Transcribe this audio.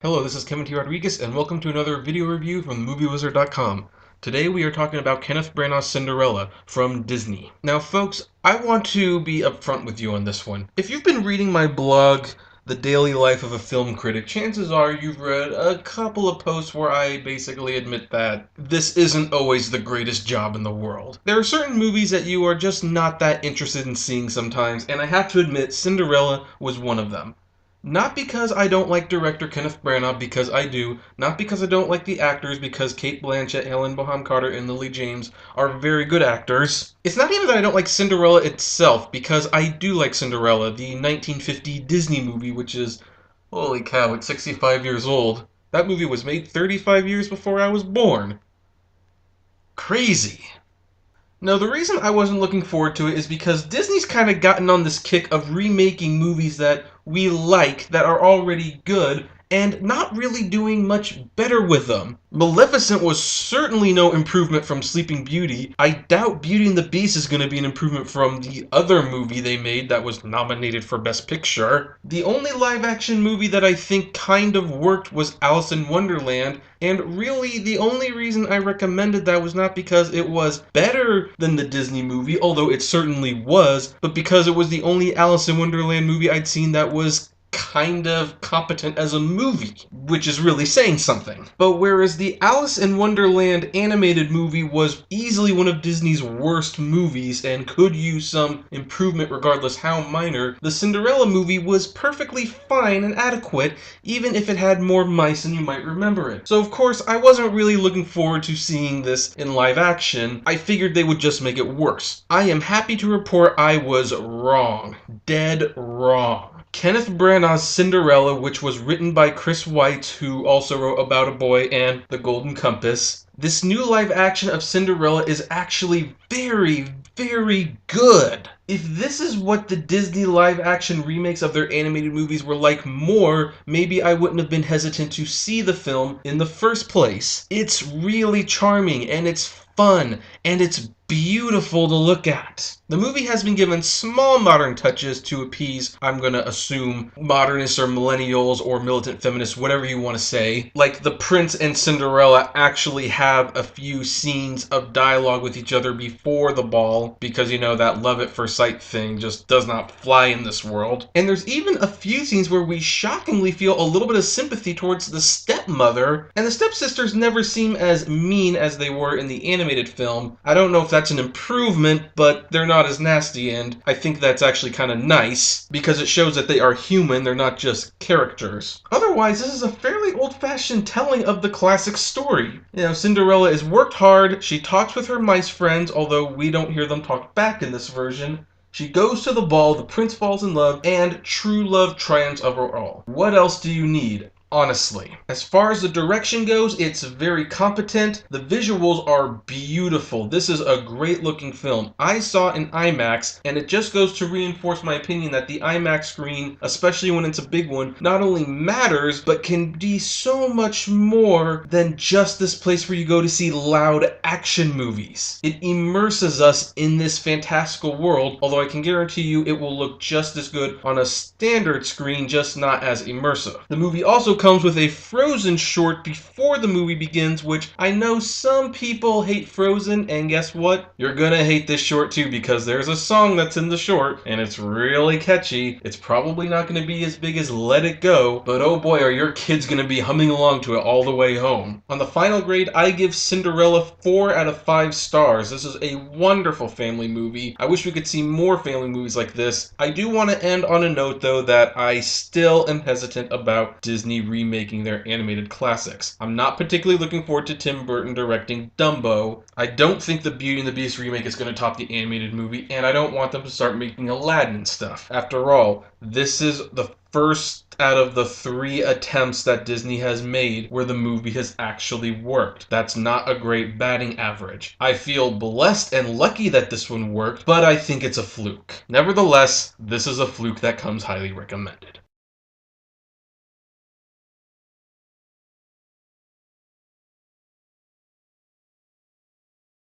Hello, this is Kevin T. Rodriguez, and welcome to another video review from TheMovieWizard.com. Today we are talking about Kenneth Branagh's Cinderella from Disney. Now folks, I want to be upfront with you on this one. If you've been reading my blog, The Daily Life of a Film Critic, chances are you've read a couple of posts where I basically admit that this isn't always the greatest job in the world. There are certain movies that you are just not that interested in seeing sometimes, and I have to admit Cinderella was one of them. Not because I don't like director Kenneth Branagh, because I do. Not because I don't like the actors, because Cate Blanchett, Helen Bonham Carter, and Lily James are very good actors. It's not even that I don't like Cinderella itself, because I do like Cinderella, the 1950 Disney movie, which is, holy cow, it's 65 years old. That movie was made 35 years before I was born. Crazy. Now, the reason I wasn't looking forward to it is because Disney's kind of gotten on this kick of remaking movies that we like, that are already good, and not really doing much better with them. Maleficent was certainly no improvement from Sleeping Beauty. I doubt Beauty and the Beast is going to be an improvement from the other movie they made that was nominated for Best Picture. The only live-action movie that I think kind of worked was Alice in Wonderland, and really the only reason I recommended that was not because it was better than the Disney movie, although it certainly was, but because it was the only Alice in Wonderland movie I'd seen that was kind of competent as a movie, which is really saying something. But whereas the Alice in Wonderland animated movie was easily one of Disney's worst movies and could use some improvement regardless how minor, the Cinderella movie was perfectly fine and adequate, even if it had more mice than you might remember it. So of course, I wasn't really looking forward to seeing this in live action. I figured they would just make it worse. I am happy to report I was wrong. Dead wrong. Kenneth Branagh's Cinderella, which was written by Chris Weitz, who also wrote About a Boy and The Golden Compass. This new live action of Cinderella is actually very, very good. If this is what the Disney live action remakes of their animated movies were like more, maybe I wouldn't have been hesitant to see the film in the first place. It's really charming, and it's fun, and it's beautiful to look at. The movie has been given small modern touches to appease, I'm gonna assume, modernists or millennials or militant feminists, whatever you want to say. Like, the prince and Cinderella actually have a few scenes of dialogue with each other before the ball, because, you know, that love at first sight thing just does not fly in this world. And there's even a few scenes where we shockingly feel a little bit of sympathy towards the stepmother, and the stepsisters never seem as mean as they were in the animated film. I don't know if that's an improvement, but they're not as nasty, and I think that's actually kind of nice, because it shows that they are human, they're not just characters. Otherwise, this is a fairly old-fashioned telling of the classic story. You know, Cinderella is worked hard, she talks with her mice friends, although we don't hear them talk back in this version. She goes to the ball, the prince falls in love, and true love triumphs over all. What else do you need? Honestly. As far as the direction goes, it's very competent. The visuals are beautiful. This is a great looking film. I saw it in IMAX, and it just goes to reinforce my opinion that the IMAX screen, especially when it's a big one, not only matters, but can be so much more than just this place where you go to see loud action movies. It immerses us in this fantastical world, although I can guarantee you it will look just as good on a standard screen, just not as immersive. The movie also comes with a Frozen short before the movie begins, which I know some people hate Frozen, and guess what? You're gonna hate this short too, because there's a song that's in the short, and it's really catchy. It's probably not gonna be as big as Let It Go, but oh boy, are your kids gonna be humming along to it all the way home. On the final grade, I give Cinderella 4 out of 5 stars. This is a wonderful family movie. I wish we could see more family movies like this. I do want to end on a note, though, that I still am hesitant about Disney remaking their animated classics. I'm not particularly looking forward to Tim Burton directing Dumbo. I don't think the Beauty and the Beast remake is going to top the animated movie, and I don't want them to start making Aladdin stuff. After all, this is the first out of the 3 attempts that Disney has made where the movie has actually worked. That's not a great batting average. I feel blessed and lucky that this one worked, but I think it's a fluke. Nevertheless, this is a fluke that comes highly recommended.